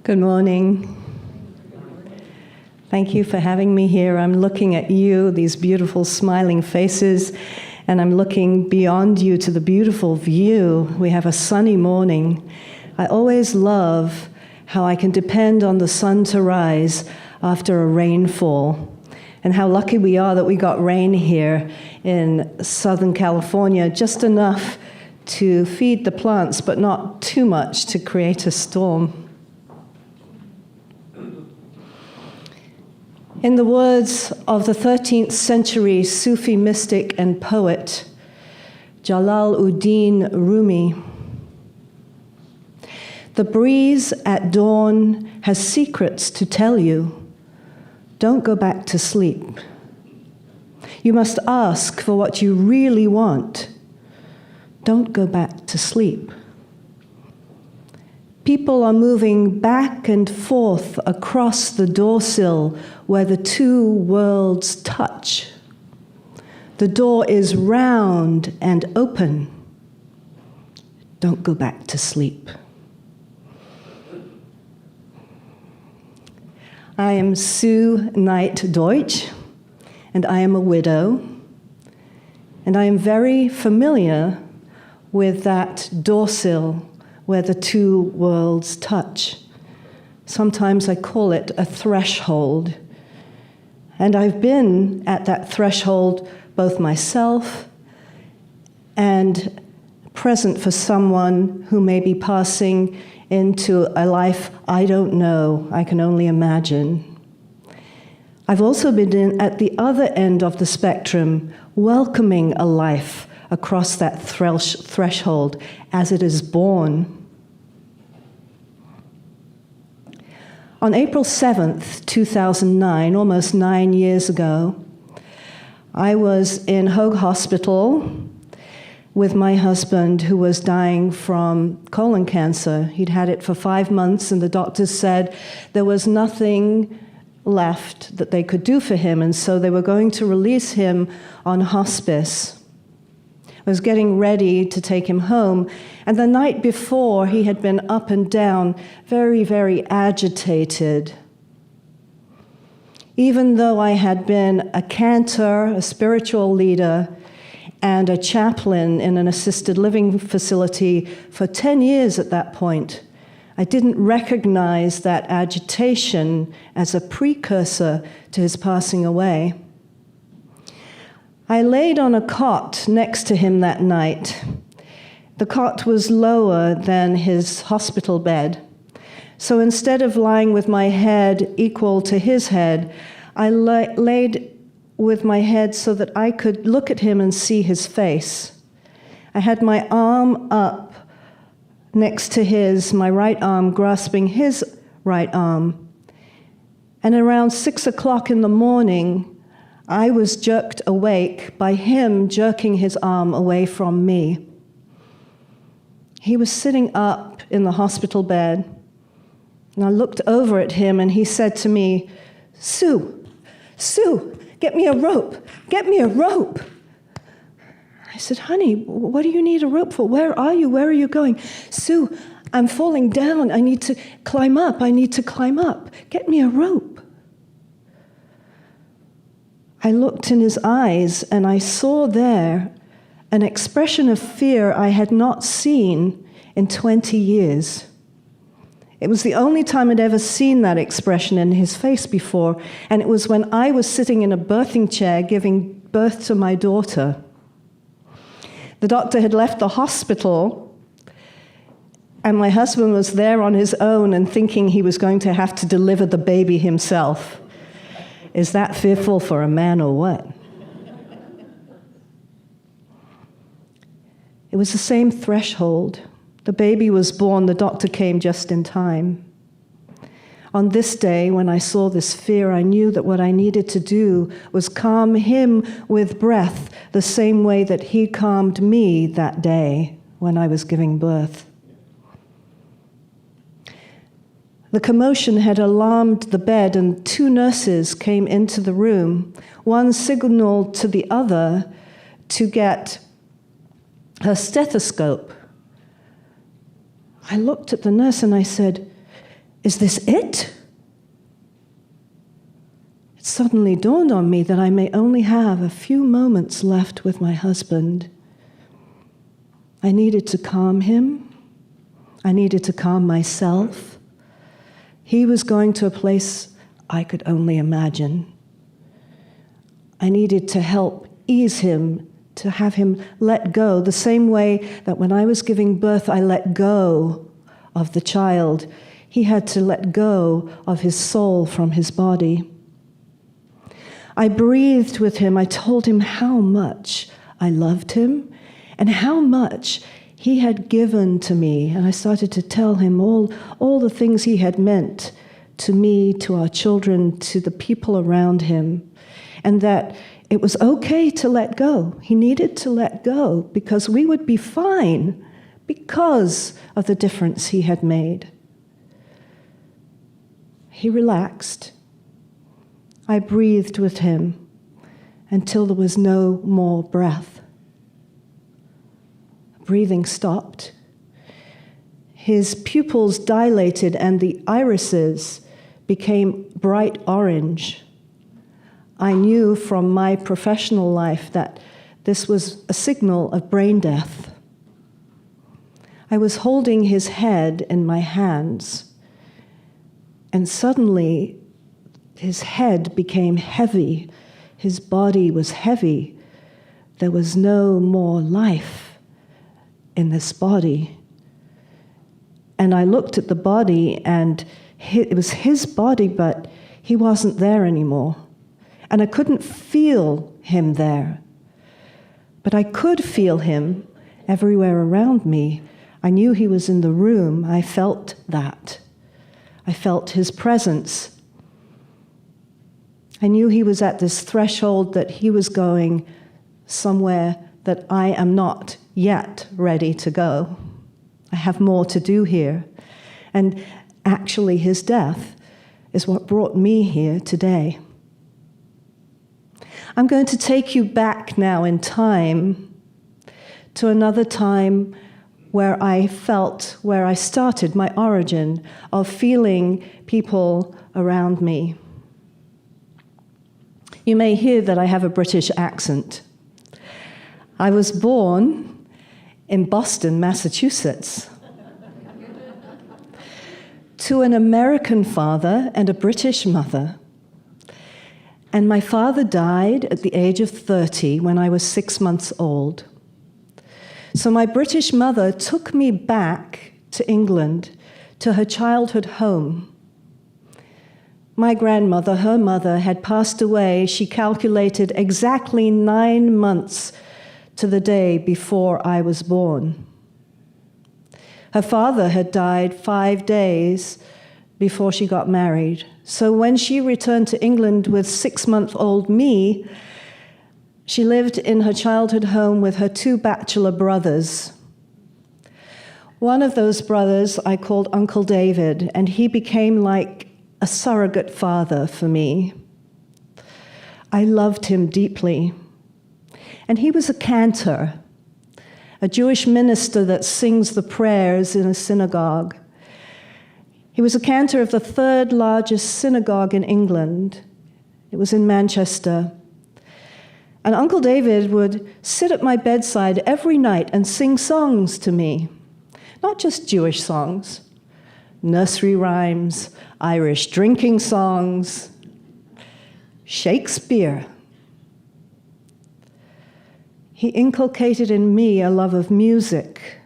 Good morning. Thank you for having me here. I'm looking at you, these beautiful smiling faces, and I'm looking beyond you to the beautiful view. We have a sunny morning. I always love how I can depend on the sun to rise after a rainfall, and how lucky we are that we got rain here in Southern California, just enough to feed the plants, but not too much to create a storm. In the words of the 13th century Sufi mystic and poet, Jalaluddin Rumi, the breeze at dawn has secrets to tell you. Don't go back to sleep. You must ask for what you really want. Don't go back to sleep. People are moving back and forth across the doorsill where the two worlds touch. The door is round and open. Don't go back to sleep. I am Sue Knight Deutsch, and I am a widow, and I am very familiar with that doorsill where the two worlds touch. Sometimes I call it a threshold. And I've been at that threshold both myself and present for someone who may be passing into a life I don't know, I can only imagine. I've also been at the other end of the spectrum, welcoming a life across that threshold as it is born. On April 7th, 2009, almost 9 years ago, I was in Hoag Hospital with my husband, who was dying from colon cancer. He'd had it for 5 months, and the doctors said there was nothing left that they could do for him, and so they were going to release him on hospice. I was getting ready to take him home, and the night before he had been up and down, very, very agitated. Even though I had been a cantor, a spiritual leader, and a chaplain in an assisted living facility for 10 years at that point, I didn't recognize that agitation as a precursor to his passing away. I laid on a cot next to him that night. The cot was lower than his hospital bed. So instead of lying with my head equal to his head, I laid with my head so that I could look at him and see his face. I had my arm up next to his, my right arm grasping his right arm. And around 6 o'clock in the morning, I was jerked awake by him jerking his arm away from me. He was sitting up in the hospital bed, and I looked over at him, and he said to me, Sue, get me a rope, get me a rope. I said, honey, what do you need a rope for? Where are you? Where are you going? Sue, I'm falling down. I need to climb up. Get me a rope. I looked in his eyes, and I saw there an expression of fear I had not seen in 20 years. It was the only time I'd ever seen that expression in his face before, and it was when I was sitting in a birthing chair giving birth to my daughter. The doctor had left the hospital, and my husband was there on his own and thinking he was going to have to deliver the baby himself. Is that fearful for a man or what? It was the same threshold. The baby was born, the doctor came just in time. On this day, when I saw this fear, I knew that what I needed to do was calm him with breath, the same way that he calmed me that day when I was giving birth. The commotion had alarmed the bed, and 2 nurses came into the room. One signaled to the other to get her stethoscope. I looked at the nurse and I said, Is this it? It suddenly dawned on me that I may only have a few moments left with my husband. I needed to calm him. I needed to calm myself. He was going to a place I could only imagine. I needed to help ease him, to have him let go, the same way that when I was giving birth, I let go of the child. He had to let go of his soul from his body. I breathed with him. I told him how much I loved him and how much he had given to me. And I started to tell him all the things he had meant to me, to our children, to the people around him, and that it was okay to let go. He needed to let go because we would be fine because of the difference he had made. He relaxed. I breathed with him until there was no more breath. Breathing stopped. His pupils dilated and the irises became bright orange. I knew from my professional life that this was a signal of brain death. I was holding his head in my hands, and suddenly his head became heavy. His body was heavy. There was no more life in this body. And I looked at the body, and it was his body, but he wasn't there anymore. And I couldn't feel him there. But I could feel him everywhere around me. I knew he was in the room. I felt that. I felt his presence. I knew he was at this threshold, that he was going somewhere that I am not yet ready to go. I have more to do here. And actually, his death is what brought me here today. I'm going to take you back now in time to another time where I felt, where I started my origin of feeling people around me. You may hear that I have a British accent. I was born in Boston, Massachusetts, to an American father and a British mother. And my father died at the age of 30 when I was 6 months old. So my British mother took me back to England, to her childhood home. My grandmother, her mother, had passed away, she calculated, exactly 9 months to the day before I was born. Her father had died 5 days before she got married. So when she returned to England with 6-month-old me, she lived in her childhood home with her 2 bachelor brothers. One of those brothers I called Uncle David, and he became like a surrogate father for me. I loved him deeply. And he was a cantor, a Jewish minister that sings the prayers in a synagogue. He was a cantor of the 3rd largest synagogue in England. It was in Manchester. And Uncle David would sit at my bedside every night and sing songs to me. Not just Jewish songs, nursery rhymes, Irish drinking songs, Shakespeare. He inculcated in me a love of music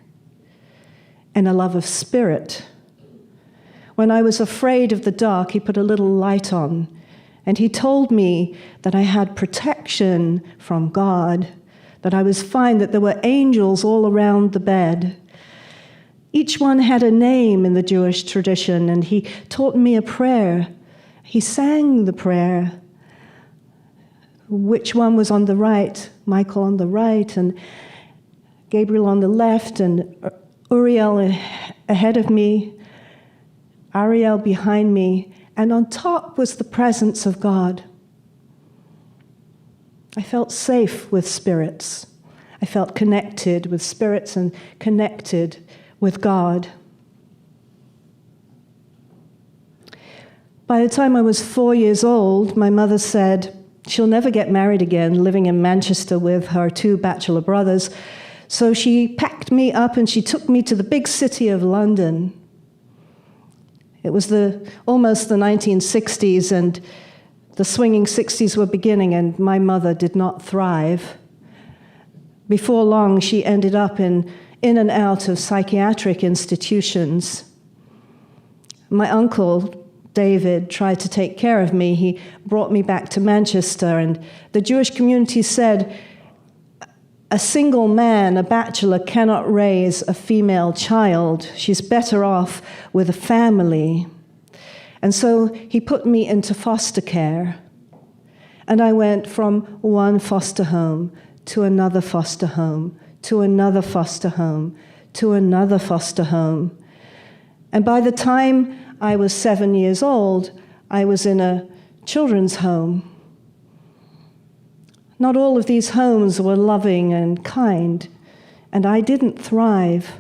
and a love of spirit. When I was afraid of the dark, he put a little light on, and he told me that I had protection from God, that I was fine, that there were angels all around the bed. Each one had a name in the Jewish tradition, and he taught me a prayer. He sang the prayer. Which one was on the right? Michael on the right, and Gabriel on the left, and Uriel ahead of me, Ariel behind me, and on top was the presence of God. I felt safe with spirits. I felt connected with spirits and connected with God. By the time I was 4 years old, my mother said she'll never get married again, living in Manchester with her 2 bachelor brothers. So she packed me up and she took me to the big city of London. It was almost the 1960s, and the swinging 60s were beginning, and my mother did not thrive. Before long, she ended up in and out of psychiatric institutions. My uncle, David, tried to take care of me. He brought me back to Manchester, and the Jewish community said, a single man, a bachelor, cannot raise a female child. She's better off with a family. And so he put me into foster care. And I went from one foster home to another foster home, to another foster home, to another foster home. And by the time I was 7 years old, I was in a children's home. Not all of these homes were loving and kind, and I didn't thrive.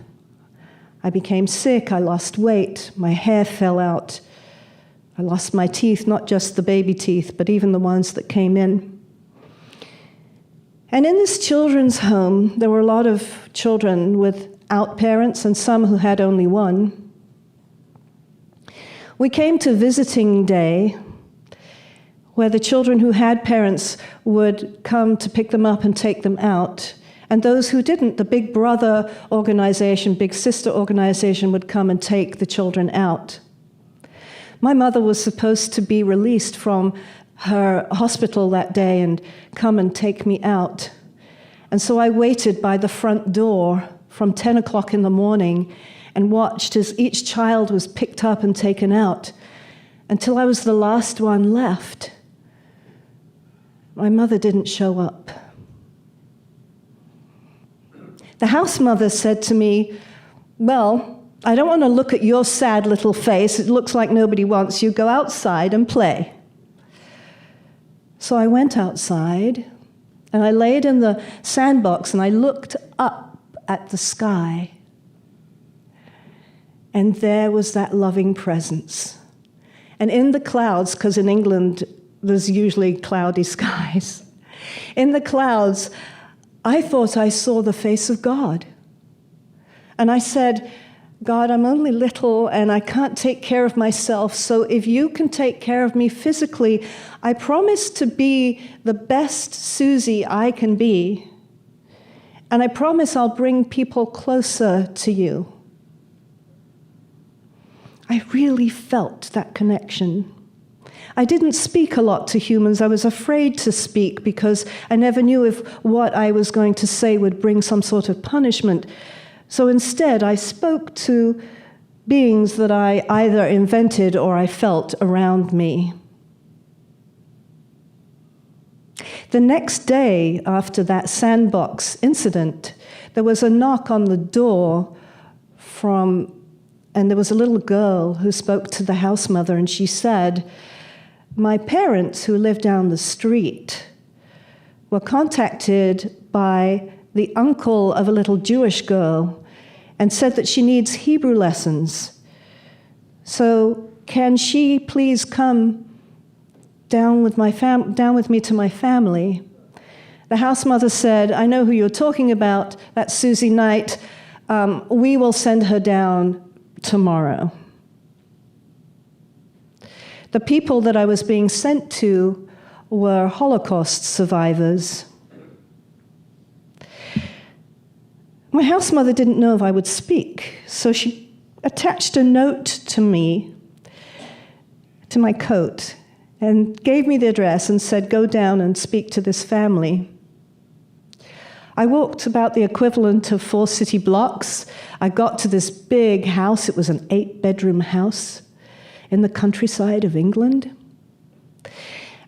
I became sick, I lost weight, my hair fell out. I lost my teeth, not just the baby teeth, but even the ones that came in. And in this children's home, there were a lot of children without parents and some who had only one. We came to visiting day, where the children who had parents would come to pick them up and take them out. And those who didn't, the Big Brother organization, Big Sister organization, would come and take the children out. My mother was supposed to be released from her hospital that day and come and take me out. And so I waited by the front door from 10 o'clock in the morning and watched as each child was picked up and taken out until I was the last one left. My mother didn't show up. The house mother said to me, well, I don't want to look at your sad little face. It looks like nobody wants you. Go outside and play. So I went outside, and I laid in the sandbox, and I looked up at the sky. And there was that loving presence. And in the clouds, because in England, there's usually cloudy skies. In the clouds, I thought I saw the face of God. And I said, God, I'm only little and I can't take care of myself, so if you can take care of me physically, I promise to be the best Susie I can be. And I promise I'll bring people closer to you. I really felt that connection. I didn't speak a lot to humans. I was afraid to speak because I never knew if what I was going to say would bring some sort of punishment. So instead, I spoke to beings that I either invented or I felt around me. The next day after that sandbox incident, there was a knock on the door and there was a little girl who spoke to the house mother, and she said, my parents, who live down the street, were contacted by the uncle of a little Jewish girl and said that she needs Hebrew lessons. So can she please come down with me to my family? The house mother said, I know who you're talking about. That's Susie Knight. We will send her down tomorrow. The people that I was being sent to were Holocaust survivors. My house mother didn't know if I would speak, so she attached a note to me, to my coat, and gave me the address and said, go down and speak to this family. I walked about the equivalent of 4 city blocks. I got to this big house. It was an 8-bedroom house in the countryside of England.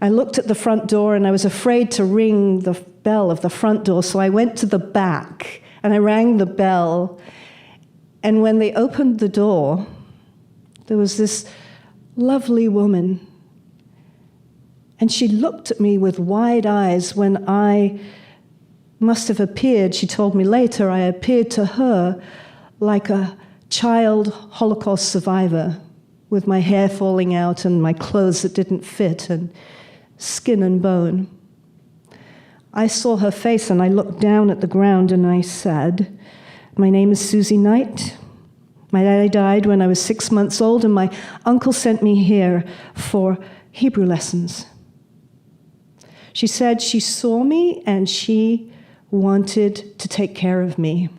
I looked at the front door, and I was afraid to ring the bell of the front door, so I went to the back, and I rang the bell. And when they opened the door, there was this lovely woman, and she looked at me with wide eyes. When I must have appeared, she told me later, I appeared to her like a child Holocaust survivor. with my hair falling out and my clothes that didn't fit and skin and bone. I saw her face and I looked down at the ground and I said, "My name is Susie Knight. My daddy died when I was 6 months old and my uncle sent me here for Hebrew lessons." She said she saw me and she wanted to take care of me.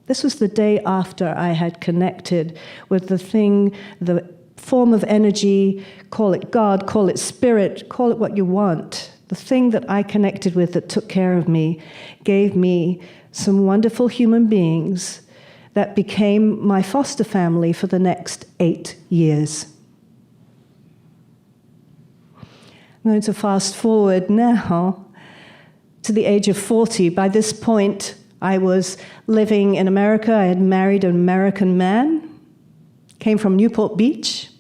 This was the day after I had connected with the thing, the form of energy, call it God, call it spirit, call it what you want. The thing that I connected with that took care of me gave me some wonderful human beings that became my foster family for the next 8 years. I'm going to fast forward now to the age of 40. By this point, I was living in America. I had married an American man, came from Newport Beach.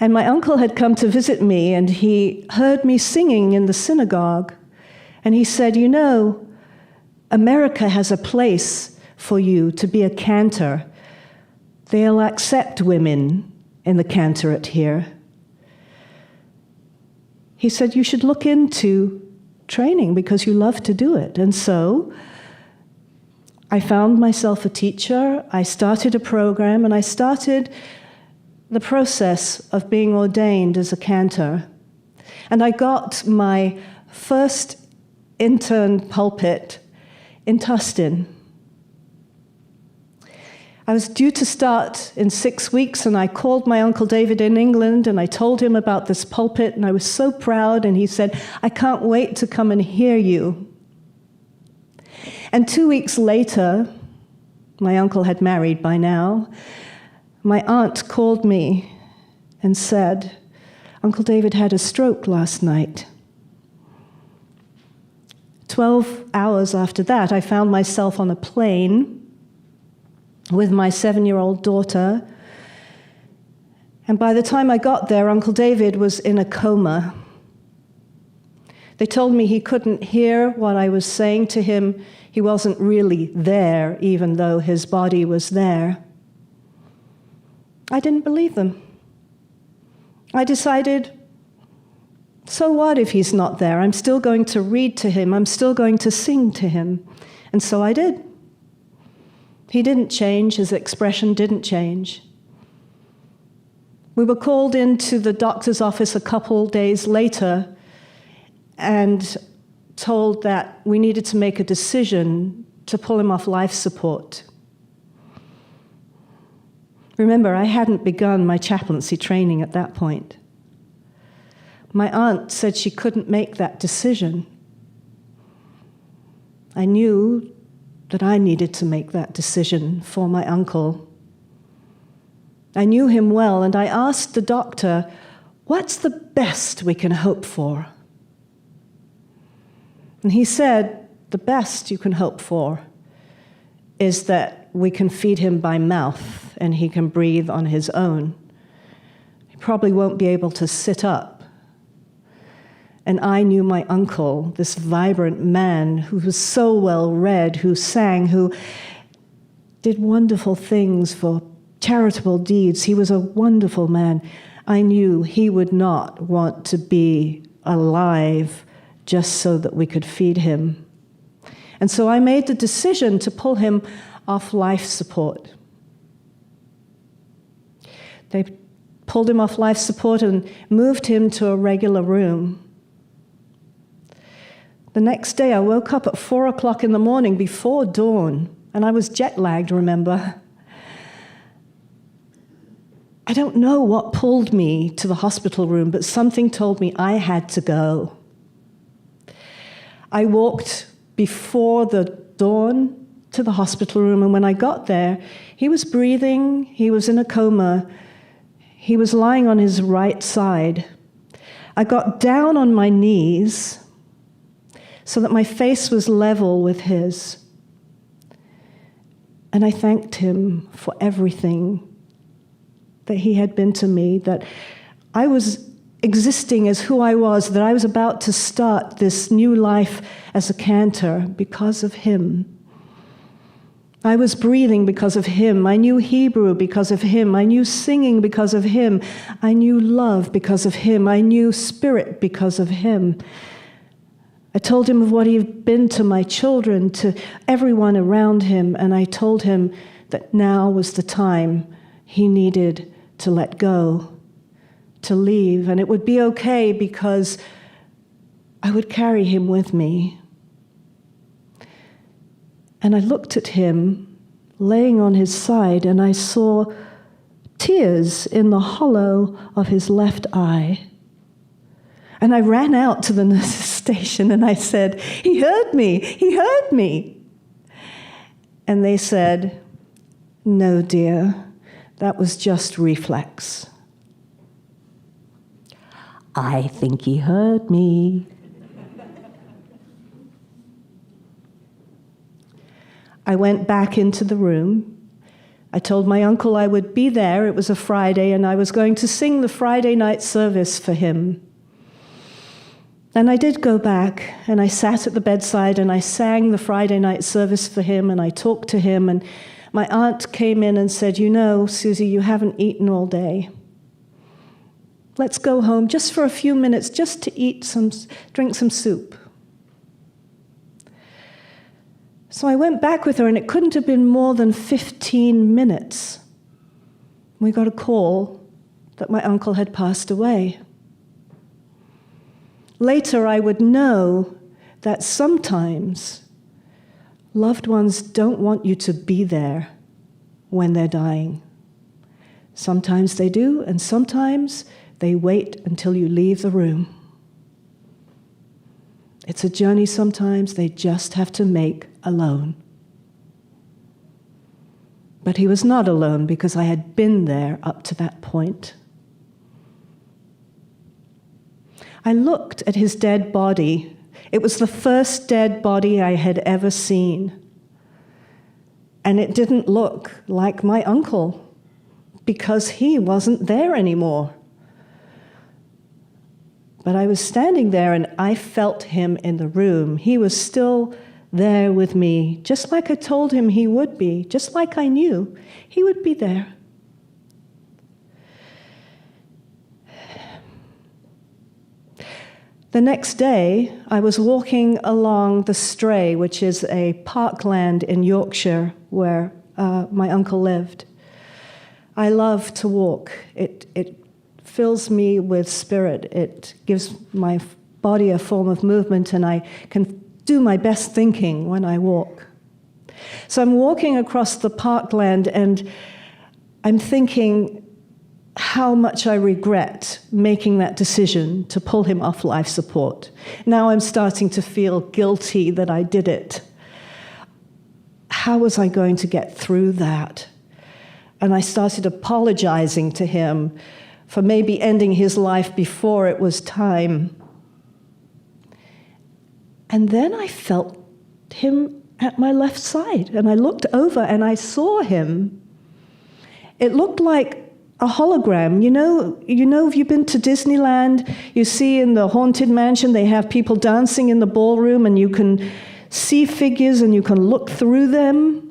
And my uncle had come to visit me, and he heard me singing in the synagogue. And he said, "You know, America has a place for you to be a cantor. They'll accept women in the cantorate here." He said, "You should look into training because you love to do it." And so I found myself a teacher. I started a program, and I started the process of being ordained as a cantor. And I got my first intern pulpit in Tustin. I was due to start in 6 weeks, and I called my Uncle David in England, and I told him about this pulpit, and I was so proud, and he said, "I can't wait to come and hear you." And 2 weeks later, my uncle had married by now, my aunt called me and said, "Uncle David had a stroke last night." 12 hours after that, I found myself on a plane with my 7-year-old daughter. And by the time I got there, Uncle David was in a coma. They told me he couldn't hear what I was saying to him. He wasn't really there, even though his body was there. I didn't believe them. I decided, so what if he's not there? I'm still going to read to him. I'm still going to sing to him. And so I did. He didn't change. His expression didn't change. We were called into the doctor's office a couple days later and told that we needed to make a decision to pull him off life support. Remember, I hadn't begun my chaplaincy training at that point. My aunt said she couldn't make that decision. I knew that I needed to make that decision for my uncle. I knew him well, and I asked the doctor, "What's the best we can hope for?" And he said, "The best you can hope for is that we can feed him by mouth and he can breathe on his own. He probably won't be able to sit up." And I knew my uncle, this vibrant man who was so well read, who sang, who did wonderful things for charitable deeds. He was a wonderful man. I knew he would not want to be alive just so that we could feed him. And so I made the decision to pull him off life support. They pulled him off life support and moved him to a regular room. The next day I woke up at 4 o'clock in the morning before dawn, and I was jet-lagged, remember? I don't know what pulled me to the hospital room, but something told me I had to go. I walked before the dawn to the hospital room, and when I got there, he was breathing, he was in a coma, he was lying on his right side. I got down on my knees so that my face was level with his, and I thanked him for everything that he had been to me, that I was existing as who I was, that I was about to start this new life as a cantor because of him. I was breathing because of him. I knew Hebrew because of him. I knew singing because of him. I knew love because of him. I knew spirit because of him. I told him of what he had been to my children, to everyone around him, and I told him that now was the time he needed to let go, to leave, and it would be okay because I would carry him with me. And I looked at him laying on his side, and I saw tears in the hollow of his left eye. And I ran out to the nurse's station and I said, "He heard me, he heard me." And they said, "No, dear, that was just reflex." I think he heard me. I went back into the room. I told my uncle I would be there. It was a Friday, and I was going to sing the Friday night service for him. And I did go back, and I sat at the bedside, and I sang the Friday night service for him, and I talked to him, and my aunt came in and said, "You know, Susie, you haven't eaten all day. Let's go home just for a few minutes, just to drink some soup." So I went back with her, and it couldn't have been more than 15 minutes. We got a call that my uncle had passed away. Later, I would know that sometimes loved ones don't want you to be there when they're dying. Sometimes they do, and sometimes they wait until you leave the room. It's a journey sometimes they just have to make alone. But he was not alone because I had been there up to that point. I looked at his dead body. It was the first dead body I had ever seen. And it didn't look like my uncle because he wasn't there anymore. But I was standing there and I felt him in the room. He was still there with me, just like I told him he would be, just like I knew he would be there. The next day, I was walking along the Stray, which is a parkland in Yorkshire where my uncle lived. I love to walk. It fills me with spirit. It gives my body a form of movement, and I can do my best thinking when I walk. So I'm walking across the parkland, and I'm thinking how much I regret making that decision to pull him off life support. Now I'm starting to feel guilty that I did it. How was I going to get through that? And I started apologizing to him for maybe ending his life before it was time. And then I felt him at my left side, and I looked over and I saw him. It looked like a hologram. You know, if you've been to Disneyland, you see in the Haunted Mansion, they have people dancing in the ballroom, and you can see figures and you can look through them.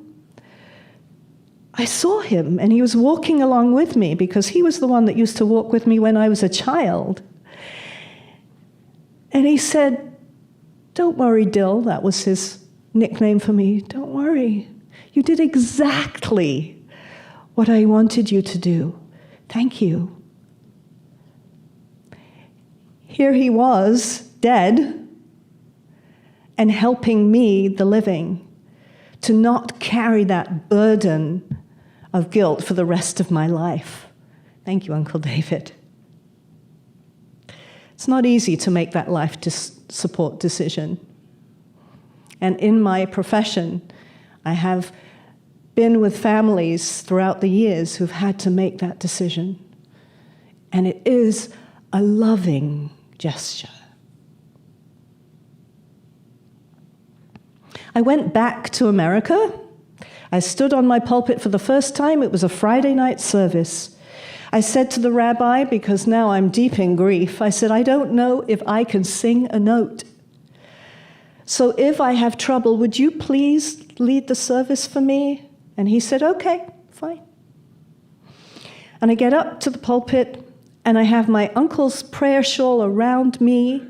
I saw him, and he was walking along with me because he was the one that used to walk with me when I was a child. And he said, "Don't worry, Dill," that was his nickname for me. "Don't worry. You did exactly what I wanted you to do. Thank you." Here he was, dead, and helping me, the living, to not carry that burden of guilt for the rest of my life. Thank you, Uncle David. It's not easy to make that life support decision. And in my profession, I have been with families throughout the years who've had to make that decision. And it is a loving gesture. I went back to America. I stood on my pulpit for the first time. It was a Friday night service. I said to the rabbi, because now I'm deep in grief, I said, "I don't know if I can sing a note." So if I have trouble, would you please lead the service for me? And he said, okay, fine. And I get up to the pulpit, and I have my uncle's prayer shawl around me.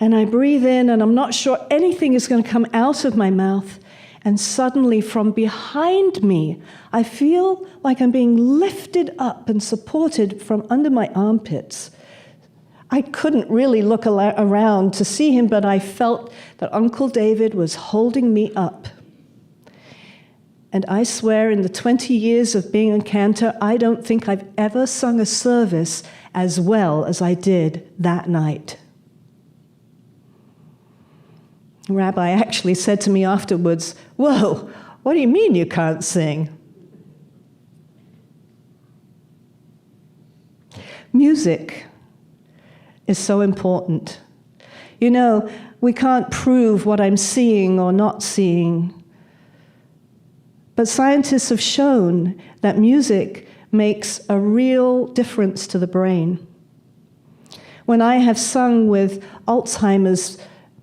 And I breathe in, and I'm not sure anything is going to come out of my mouth. And suddenly, from behind me, I feel like I'm being lifted up and supported from under my armpits. I couldn't really look around to see him, but I felt that Uncle David was holding me up. And I swear, in the 20 years of being a cantor, I don't think I've ever sung a service as well as I did that night. The rabbi actually said to me afterwards, "Whoa, what do you mean you can't sing?" Music is so important. You know, we can't prove what I'm seeing or not seeing. But scientists have shown that music makes a real difference to the brain. When I have sung with Alzheimer's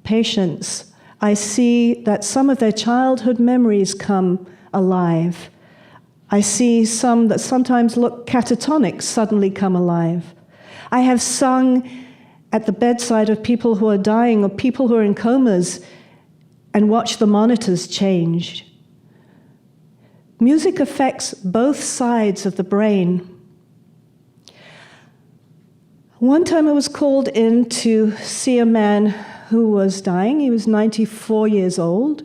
patients, I see that some of their childhood memories come alive. I see some that sometimes look catatonic suddenly come alive. I have sung at the bedside of people who are dying or people who are in comas and watched the monitors change. Music affects both sides of the brain. One time I was called in to see a man who was dying. He was 94 years old.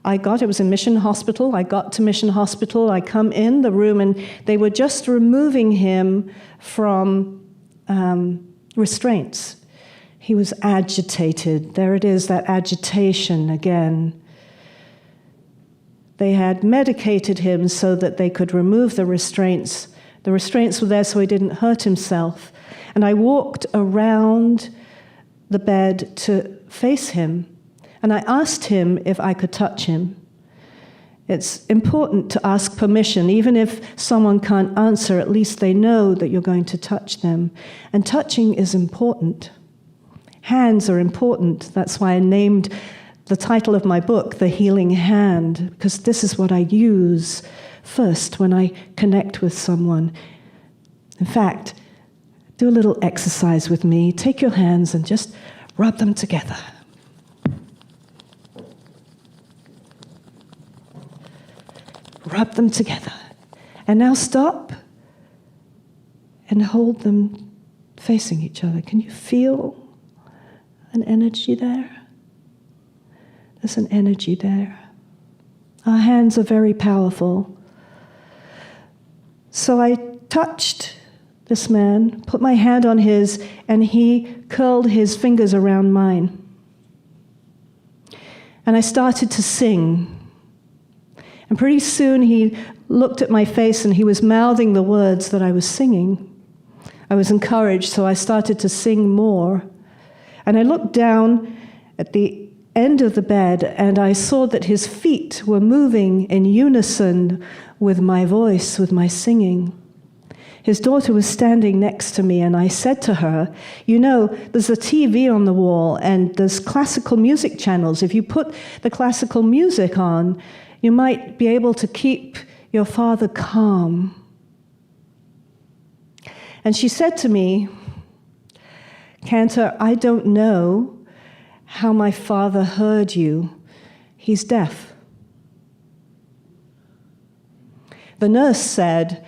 It was in Mission Hospital. I got to Mission Hospital. I come in the room, and they were just removing him from restraints. He was agitated. There it is, that agitation again. They had medicated him so that they could remove the restraints. The restraints were there so he didn't hurt himself. And I walked around the bed to face him, and I asked him if I could touch him. It's important to ask permission. Even if someone can't answer, at least they know that you're going to touch them. And touching is important. Hands are important. That's why I named the title of my book, The Healing Hand, because this is what I use first when I connect with someone. In fact, do a little exercise with me. Take your hands and just rub them together. Rub them together. And now stop and hold them facing each other. Can you feel an energy there? There's an energy there. Our hands are very powerful. So I touched this man, put my hand on his, and he curled his fingers around mine. And I started to sing. And pretty soon he looked at my face and he was mouthing the words that I was singing. I was encouraged, so I started to sing more. And I looked down at the end of the bed and I saw that his feet were moving in unison with my voice, with my singing. His daughter was standing next to me, and I said to her, "You know, there's a TV on the wall, and there's classical music channels. If you put the classical music on, you might be able to keep your father calm." And she said to me, "Cantor, I don't know how my father heard you. He's deaf." The nurse said,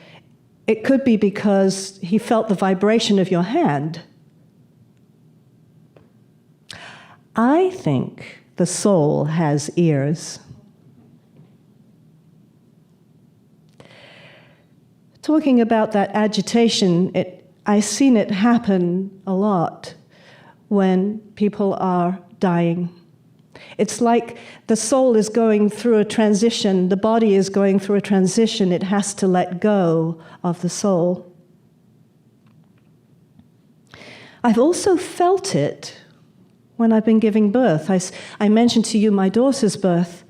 "It could be because he felt the vibration of your hand." I think the soul has ears. Talking about that agitation, I've seen it happen a lot when people are dying. It's like the soul is going through a transition, the body is going through a transition, it has to let go of the soul. I've also felt it when I've been giving birth. I mentioned to you my daughter's birth,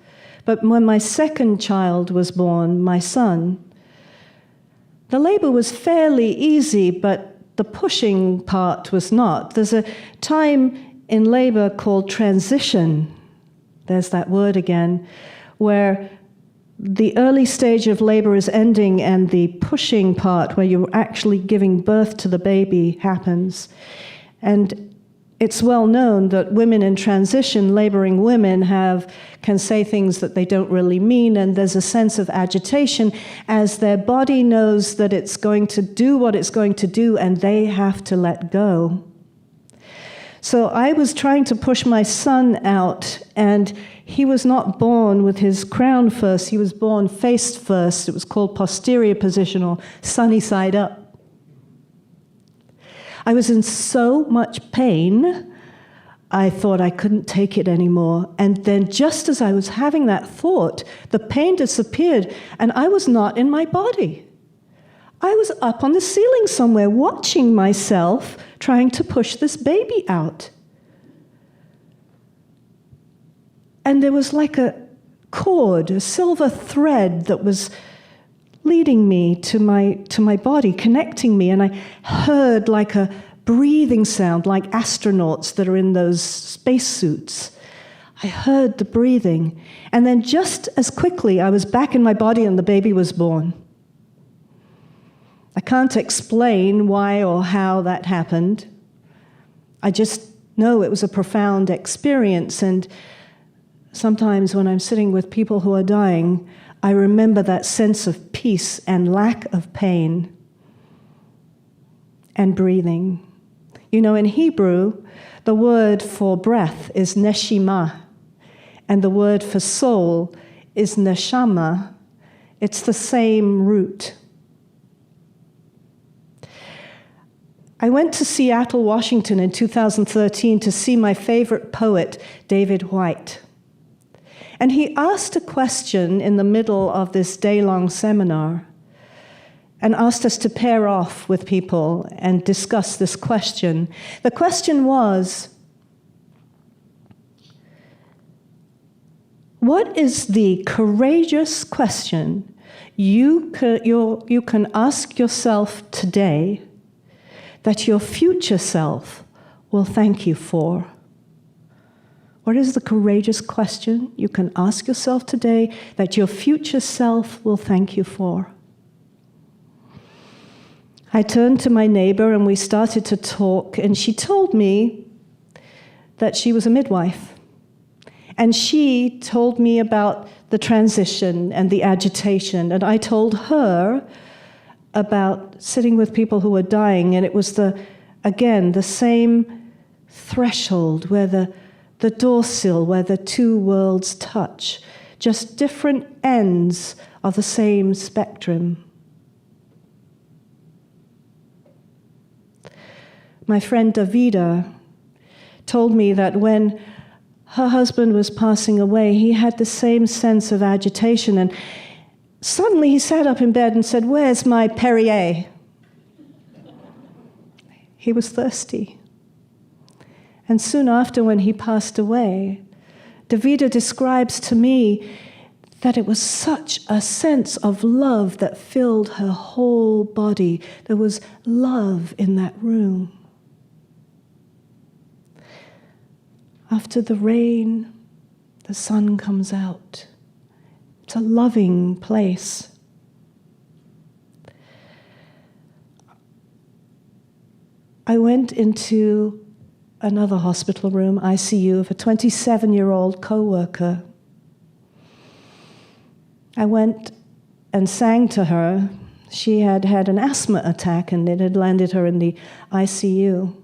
but when my second child was born, my son, the labor was fairly easy, but the pushing part was not. There's a time in labor called transition. There's that word again, where the early stage of labor is ending and the pushing part, where you're actually giving birth to the baby, happens. And it's well known that women in transition, laboring women, can say things that they don't really mean, and there's a sense of agitation as their body knows that it's going to do what it's going to do, and they have to let go. So I was trying to push my son out, and he was not born with his crown first. He was born face first. It was called posterior position, or sunny side up. I was in so much pain, I thought I couldn't take it anymore. And then just as I was having that thought, the pain disappeared, and I was not in my body. I was up on the ceiling somewhere, watching myself trying to push this baby out. And there was like a cord, a silver thread that was leading me to my body, connecting me, and I heard like a breathing sound, like astronauts that are in those spacesuits. I heard the breathing, and then just as quickly I was back in my body and the baby was born. I can't explain why or how that happened. I just know it was a profound experience, and sometimes when I'm sitting with people who are dying, I remember that sense of peace and lack of pain and breathing. You know, in Hebrew, the word for breath is neshima, and the word for soul is neshama. It's the same root. I went to Seattle, Washington in 2013 to see my favorite poet, David Whyte. And he asked a question in the middle of this day-long seminar and asked us to pair off with people and discuss this question. The question was, what is the courageous question you can ask yourself today that your future self will thank you for? What is the courageous question you can ask yourself today that your future self will thank you for? I turned to my neighbor and we started to talk, and she told me that she was a midwife. And she told me about the transition and the agitation, and I told her about sitting with people who were dying, and it was the same threshold where the door sill where the two worlds touch, just different ends of the same spectrum. My friend Davida told me that when her husband was passing away, he had the same sense of agitation, and suddenly he sat up in bed and said, "Where's my Perrier?" He was thirsty. And soon after, when he passed away, Davida describes to me that it was such a sense of love that filled her whole body. There was love in that room. After the rain, the sun comes out. It's a loving place. I went into another hospital room, ICU, of a 27-year-old co-worker. I went and sang to her. She had had an asthma attack and it had landed her in the ICU.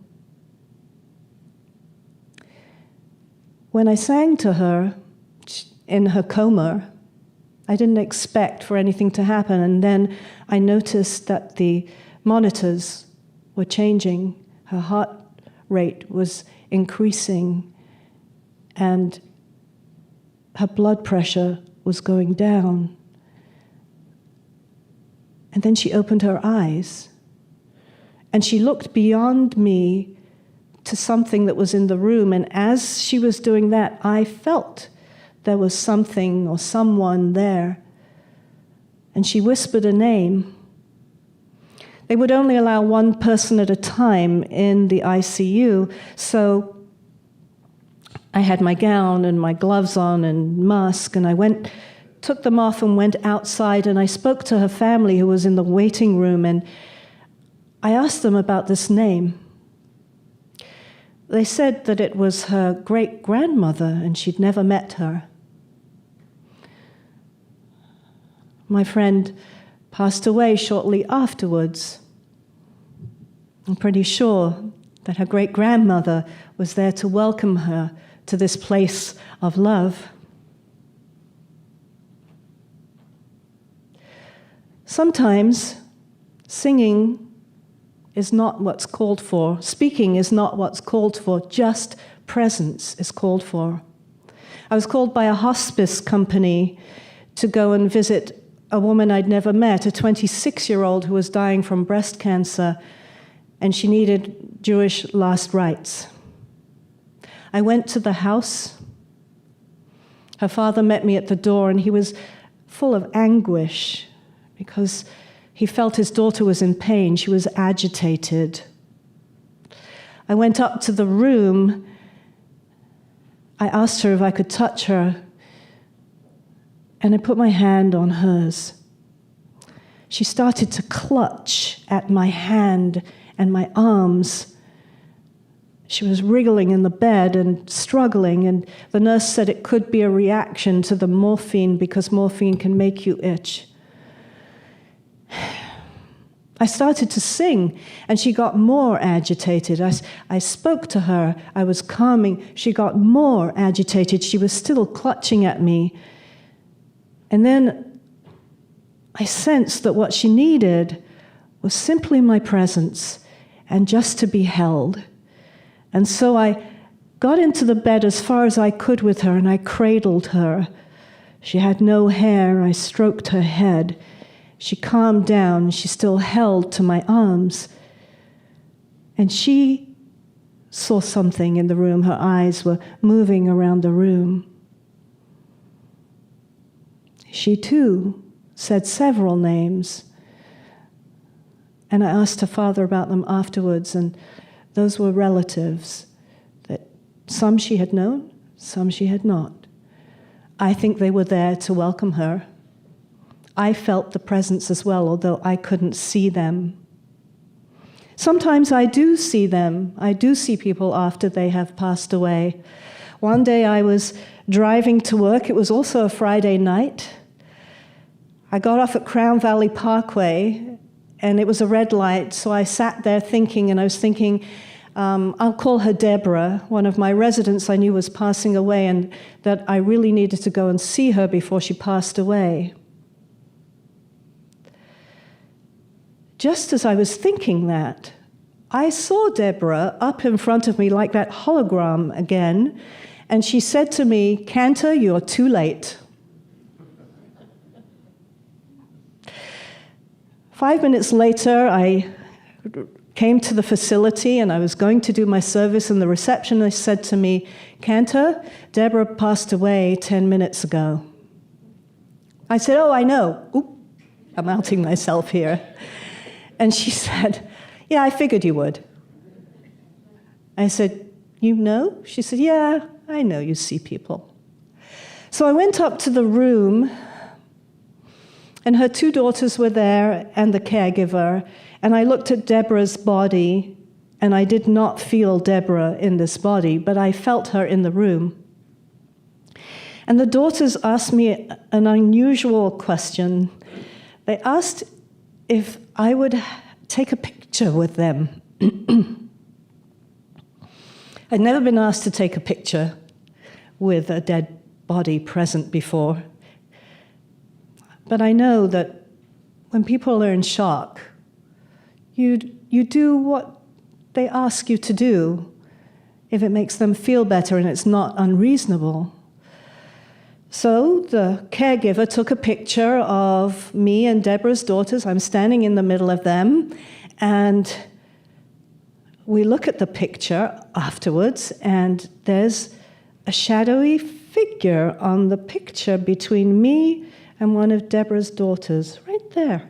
When I sang to her in her coma, I didn't expect for anything to happen, and then I noticed that the monitors were changing. Her heart rate was increasing, and her blood pressure was going down. And then she opened her eyes, and she looked beyond me to something that was in the room, and as she was doing that, I felt there was something or someone there. And she whispered a name. They would only allow one person at a time in the ICU, so I had my gown and my gloves on and mask, and I took them off and went outside, and I spoke to her family who was in the waiting room, and I asked them about this name. They said that it was her great-grandmother and she'd never met her. My friend passed away shortly afterwards. I'm pretty sure that her great-grandmother was there to welcome her to this place of love. Sometimes singing is not what's called for. Speaking is not what's called for. Just presence is called for. I was called by a hospice company to go and visit a woman I'd never met, a 26-year-old who was dying from breast cancer, and she needed Jewish last rites. I went to the house. Her father met me at the door, and he was full of anguish because he felt his daughter was in pain. She was agitated. I went up to the room. I asked her if I could touch her, and I put my hand on hers. She started to clutch at my hand and my arms. She was wriggling in the bed and struggling, and the nurse said it could be a reaction to the morphine because morphine can make you itch. I started to sing, and she got more agitated. I spoke to her. I was calming. She got more agitated. She was still clutching at me. And then I sensed that what she needed was simply my presence and just to be held. And so I got into the bed as far as I could with her, and I cradled her. She had no hair. I stroked her head. She calmed down. She still held to my arms. And she saw something in the room. Her eyes were moving around the room. She, too, said several names. And I asked her father about them afterwards, and those were relatives. That some she had known, some she had not. I think they were there to welcome her. I felt the presence as well, although I couldn't see them. Sometimes I do see them. I do see people after they have passed away. One day I was driving to work. It was also a Friday night. I got off at Crown Valley Parkway, and it was a red light, so I sat there thinking, and I was thinking, I'll call her Deborah. One of my residents I knew was passing away, and that I really needed to go and see her before she passed away. Just as I was thinking that, I saw Deborah up in front of me like that hologram again, and she said to me, "Cantor, you're too late." 5 minutes later, I came to the facility, and I was going to do my service, and the receptionist said to me, "Cantor, Deborah passed away 10 minutes ago." I said, "Oh, I know." Oop, I'm outing myself here. And she said, "Yeah, I figured you would." I said, "You know?" She said, "Yeah, I know you see people." So I went up to the room, and her two daughters were there and the caregiver, and I looked at Deborah's body, and I did not feel Deborah in this body, but I felt her in the room. And the daughters asked me an unusual question. They asked if I would take a picture with them. I'd never been asked to take a picture with a dead body present before. But I know that when people are in shock, you do what they ask you to do if it makes them feel better and it's not unreasonable. So the caregiver took a picture of me and Deborah's daughters. I'm standing in the middle of them, and we look at the picture afterwards, and there's a shadowy figure on the picture between me and one of Deborah's daughters, right there.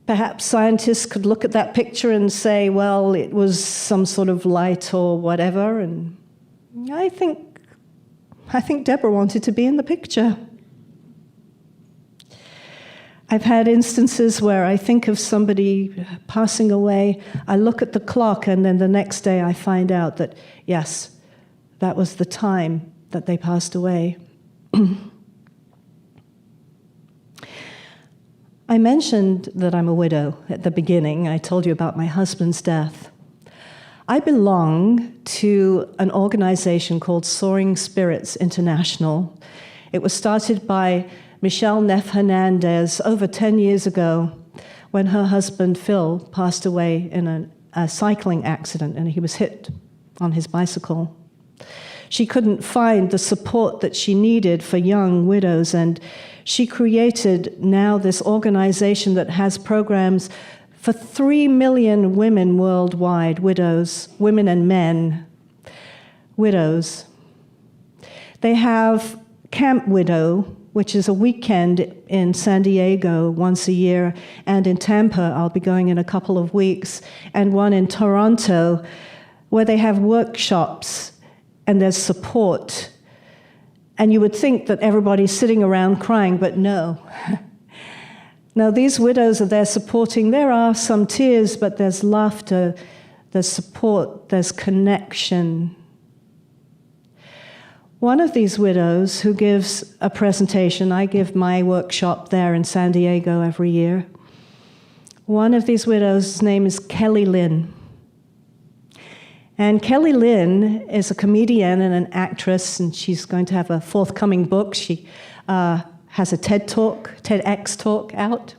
Perhaps scientists could look at that picture and say, well, it was some sort of light or whatever, and I think Deborah wanted to be in the picture. I've had instances where I think of somebody passing away, I look at the clock, and then the next day I find out that, yes, that was the time that they passed away. I mentioned that I'm a widow at the beginning. I told you about my husband's death. I belong to an organization called Soaring Spirits International. It was started by Michelle Neff Hernandez over 10 years ago when her husband Phil passed away in a cycling accident, and he was hit on his bicycle. She couldn't find the support that she needed for young widows, and she created now this organization that has programs for 3 million women worldwide, widows, women and men, widows. They have Camp Widow, which is a weekend in San Diego once a year, and in Tampa, I'll be going in a couple of weeks, and one in Toronto, where they have workshops and there's support. And you would think that everybody's sitting around crying, but no. No, these widows are there supporting. There are some tears, but there's laughter, there's support, there's connection. One of these widows who gives a presentation, I give my workshop there in San Diego every year. One of these widows' name is Kelly Lynn. And Kelly Lynn is a comedian and an actress, and she's going to have a forthcoming book. She has a TEDx talk out.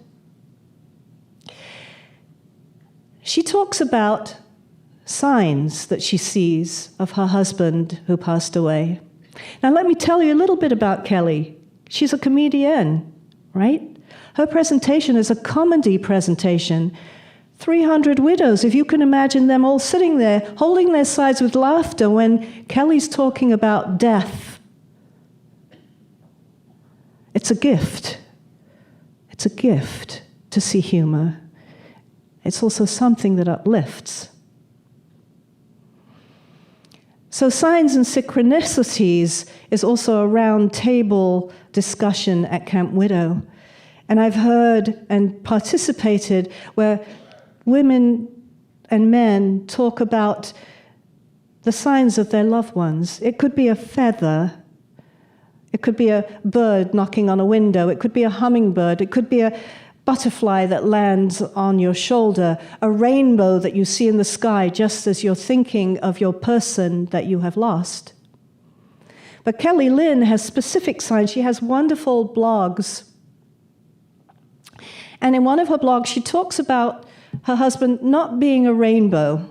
She talks about signs that she sees of her husband who passed away. Now, let me tell you a little bit about Kelly. She's a comedian, right? Her presentation is a comedy presentation. 300 widows, if you can imagine them all sitting there, holding their sides with laughter when Kelly's talking about death. It's a gift. It's a gift to see humor. It's also something that uplifts. So Signs and Synchronicities is also a round table discussion at Camp Widow. And I've heard and participated where women and men talk about the signs of their loved ones. It could be a feather. It could be a bird knocking on a window. It could be a hummingbird. It could be a butterfly that lands on your shoulder, a rainbow that you see in the sky just as you're thinking of your person that you have lost. But Kelly Lynn has specific signs. She has wonderful blogs. And in one of her blogs, she talks about her husband not being a rainbow,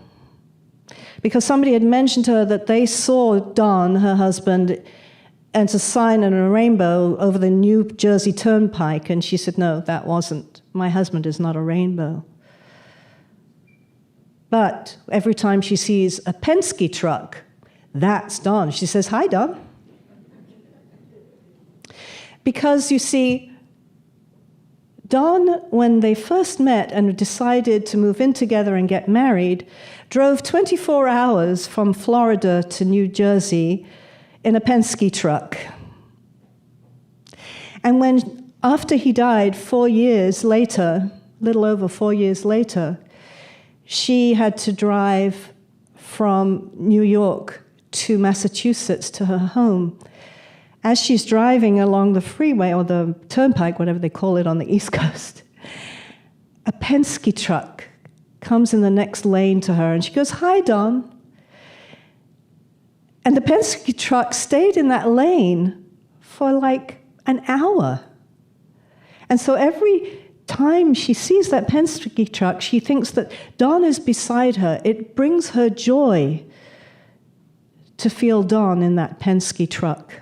because somebody had mentioned to her that they saw Don, her husband, and a sign and a rainbow over the New Jersey Turnpike, and she said, no, that wasn't. My husband is not a rainbow. But every time she sees a Penske truck, that's Don. She says, hi, Don. Because, you see, Don, when they first met and decided to move in together and get married, drove 24 hours from Florida to New Jersey in a Penske truck. And when, after he died 4 years later, a little over 4 years later, she had to drive from New York to Massachusetts to her home. As she's driving along the freeway, or the turnpike, whatever they call it on the East Coast, a Penske truck comes in the next lane to her, and she goes, hi, Don. And the Penske truck stayed in that lane for like an hour. And so every time she sees that Penske truck, she thinks that Don is beside her. It brings her joy to feel Don in that Penske truck.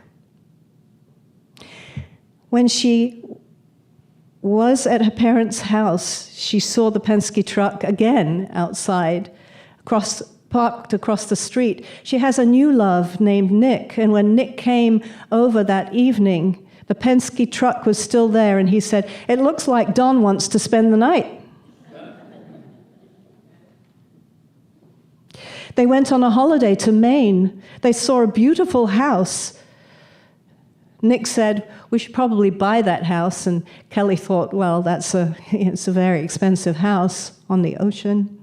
When she was at her parents' house, she saw the Penske truck again outside, parked across the street. She has a new love named Nick, and when Nick came over that evening, the Penske truck was still there, and he said, it looks like Don wants to spend the night. They went on a holiday to Maine. They saw a beautiful house. Nick said, we should probably buy that house. And Kelly thought, well, it's a very expensive house on the ocean.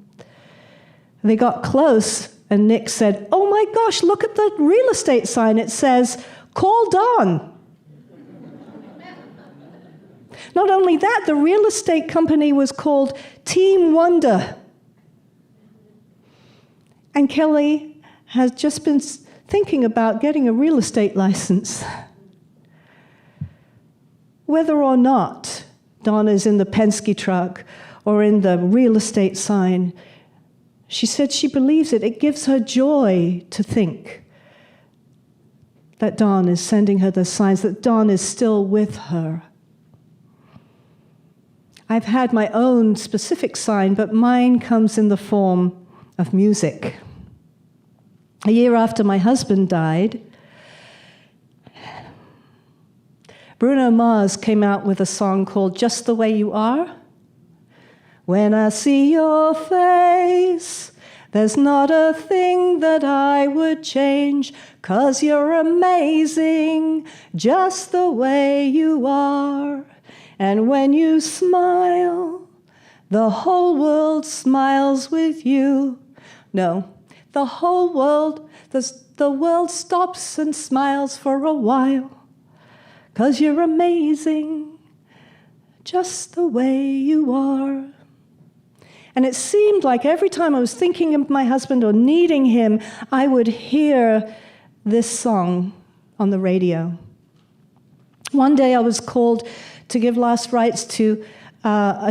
They got close, and Nick said, oh my gosh, look at the real estate sign. It says, call Don. Not only that, the real estate company was called Team Wonder. And Kelly has just been thinking about getting a real estate license. Whether or not Don is in the Penske truck or in the real estate sign, she said she believes it. It gives her joy to think that Don is sending her the signs, that Don is still with her. I've had my own specific sign, but mine comes in the form of music. A year after my husband died, Bruno Mars came out with a song called Just the Way You Are. When I see your face, there's not a thing that I would change, 'cause you're amazing just the way you are. And when you smile, the whole world smiles with you. No, the whole world, the world stops and smiles for a while, 'cause you're amazing just the way you are. And it seemed like every time I was thinking of my husband or needing him, I would hear this song on the radio. One day I was called to give last rites to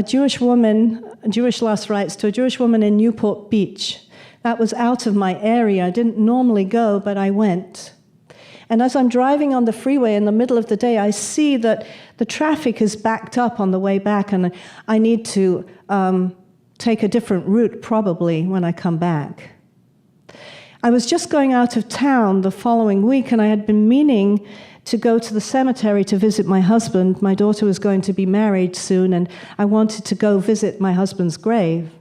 Jewish last rites to a Jewish woman in Newport Beach. That was out of my area. I didn't normally go, but I went. And as I'm driving on the freeway in the middle of the day, I see that the traffic is backed up on the way back, and I need to take a different route probably when I come back. I was just going out of town the following week, and I had been meaning to go to the cemetery to visit my husband. My daughter was going to be married soon, and I wanted to go visit my husband's grave.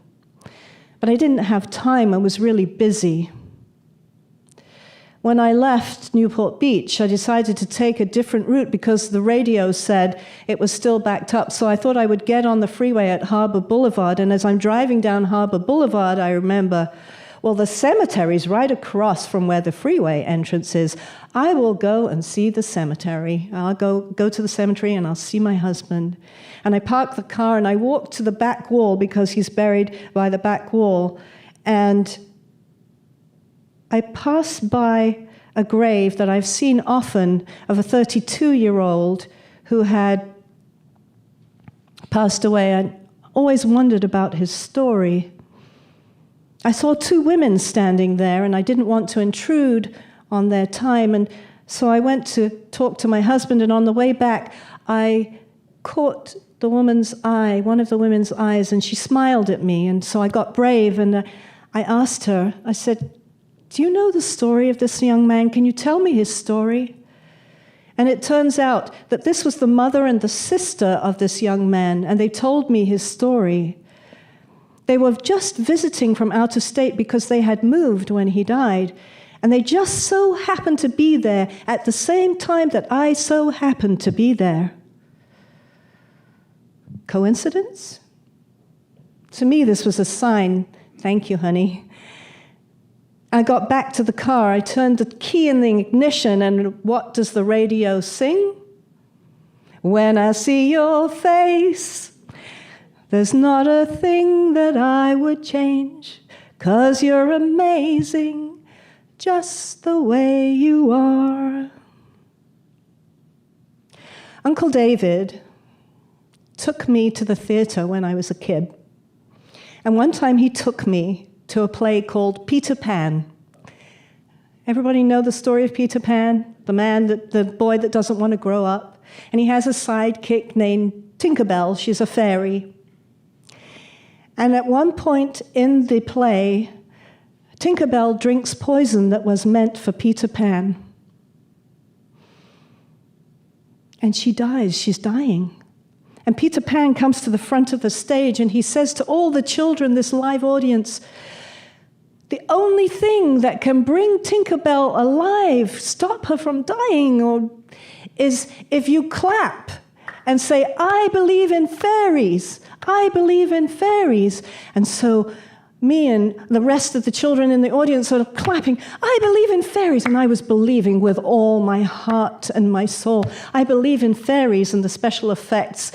But I didn't have time. I was really busy. When I left Newport Beach, I decided to take a different route because the radio said it was still backed up. So I thought I would get on the freeway at Harbor Boulevard. And as I'm driving down Harbor Boulevard, I remember, well, the cemetery's right across from where the freeway entrance is. I will go and see the cemetery. I'll go to the cemetery and I'll see my husband. And I parked the car and I walked to the back wall because he's buried by the back wall. And I passed by a grave that I've seen often of a 32-year-old who had passed away. I always wondered about his story. I saw two women standing there, and I didn't want to intrude on their time, and so I went to talk to my husband, and on the way back, I caught the woman's eye, one of the women's eyes, and she smiled at me, and so I got brave, and I asked her, I said, do you know the story of this young man? Can you tell me his story? And it turns out that this was the mother and the sister of this young man, and they told me his story. They were just visiting from out of state because they had moved when he died, and they just so happened to be there at the same time that I so happened to be there. Coincidence? To me, this was a sign. Thank you, honey. I got back to the car, I turned the key in the ignition, and what does the radio sing? When I see your face, there's not a thing that I would change, 'cause you're amazing just the way you are. Uncle David took me to the theater when I was a kid. And one time he took me to a play called Peter Pan. Everybody know the story of Peter Pan? The boy that doesn't want to grow up. And he has a sidekick named Tinkerbell. She's a fairy. And at one point in the play, Tinkerbell drinks poison that was meant for Peter Pan. And she dies. She's dying. And Peter Pan comes to the front of the stage and he says to all the children, this live audience, The only thing that can bring Tinkerbell alive, stop her from dying, is if you clap and say, I believe in fairies. I believe in fairies. And so me and the rest of the children in the audience sort of clapping, I believe in fairies. And I was believing with all my heart and my soul. I believe in fairies, and the special effects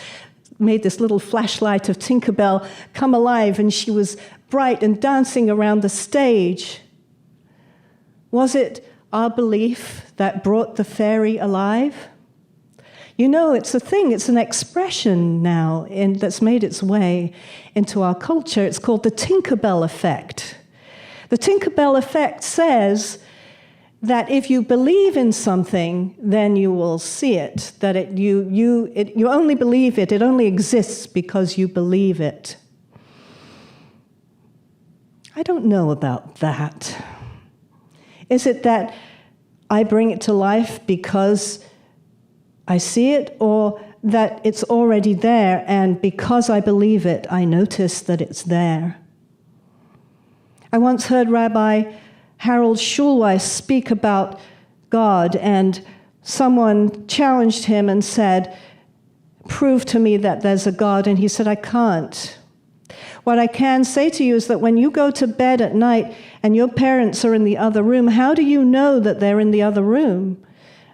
made this little flashlight of Tinkerbell come alive, and she was bright and dancing around the stage. Was it our belief that brought the fairy alive? You know, it's a thing, it's an expression now that's made its way into our culture. It's called the Tinkerbell effect. The Tinkerbell effect says that if you believe in something, then you will see it. That you only believe it only exists because you believe it. I don't know about that. Is it that I bring it to life because I see it, or that it's already there, and because I believe it, I notice that it's there? I once heard Rabbi Harold Schulweis speak about God, and someone challenged him and said, prove to me that there's a God, and he said, I can't. What I can say to you is that when you go to bed at night and your parents are in the other room, how do you know that they're in the other room?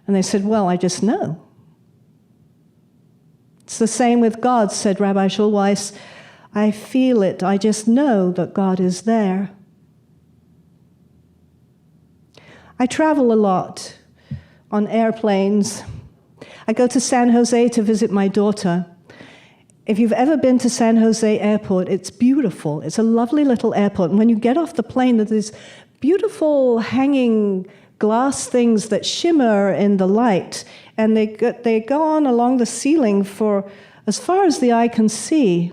And they said, well, I just know. It's the same with God, said Rabbi Schulweis. I feel it. I just know that God is there. I travel a lot on airplanes. I go to San Jose to visit my daughter. If you've ever been to San Jose Airport, it's beautiful. It's a lovely little airport. And when you get off the plane, there's these beautiful hanging glass things that shimmer in the light. And they go on along the ceiling for as far as the eye can see.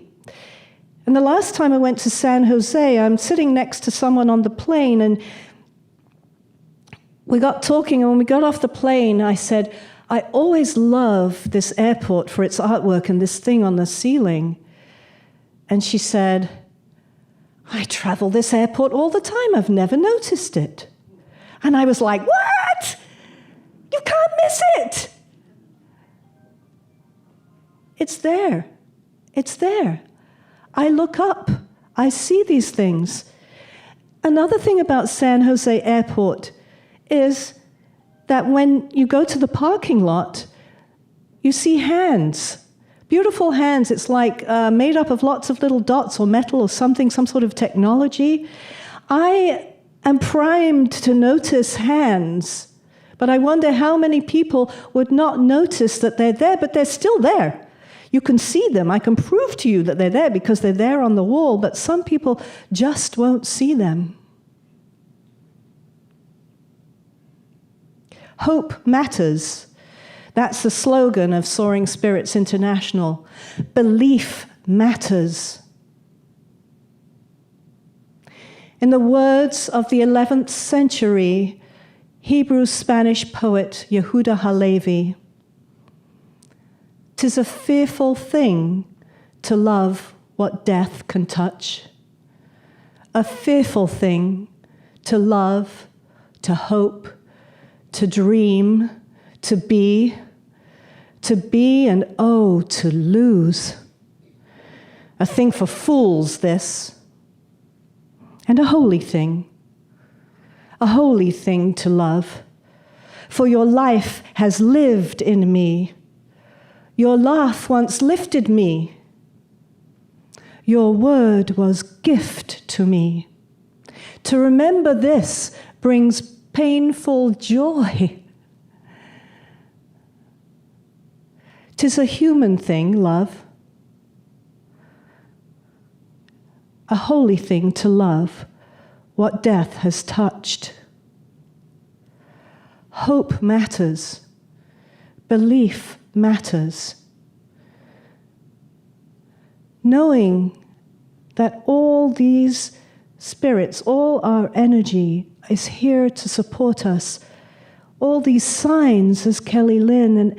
And the last time I went to San Jose, I'm sitting next to someone on the plane, and we got talking, and when we got off the plane, I said, I always love this airport for its artwork and this thing on the ceiling. And she said, I travel this airport all the time. I've never noticed it. And I was like, what? You can't miss it. It's there. It's there. I look up. I see these things. Another thing about San Jose Airport is that when you go to the parking lot, you see hands, beautiful hands. It's like made up of lots of little dots or metal or something, some sort of technology. I am primed to notice hands, but I wonder how many people would not notice that they're there, but they're still there. You can see them. I can prove to you that they're there because they're there on the wall, but some people just won't see them. Hope matters. That's the slogan of Soaring Spirits International. Belief matters. In the words of the 11th century Hebrew-Spanish poet Yehuda Halevi, "'Tis a fearful thing to love what death can touch. A fearful thing to love, to hope, to dream, to be and oh, to lose. A thing for fools, this, and a holy thing to love. For your life has lived in me. Your laugh once lifted me. Your word was gift to me. To remember this brings painful joy. 'Tis a human thing, love. A holy thing to love what death has touched. Hope matters. Belief matters. Knowing that all these spirits, all our energy is here to support us. All these signs, as Kelly Lynn and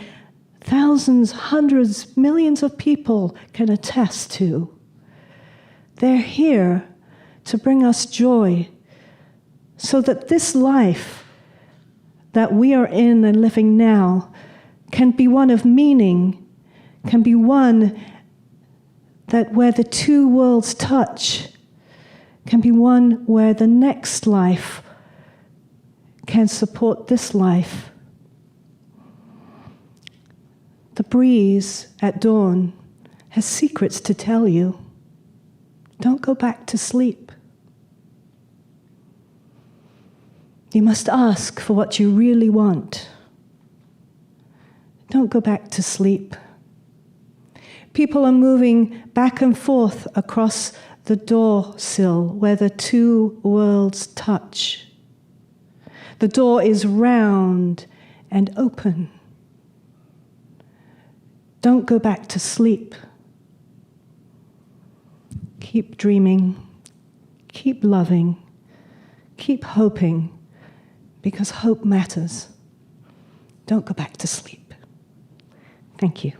thousands, hundreds, millions of people can attest to. They're here to bring us joy, so that this life that we are in and living now can be one of meaning, can be one that where the two worlds touch, can be one where the next life can support this life. The breeze at dawn has secrets to tell you. Don't go back to sleep. You must ask for what you really want. Don't go back to sleep. People are moving back and forth across the door sill where the two worlds touch. The door is round and open. Don't go back to sleep. Keep dreaming, keep loving, keep hoping, because hope matters. Don't go back to sleep. Thank you.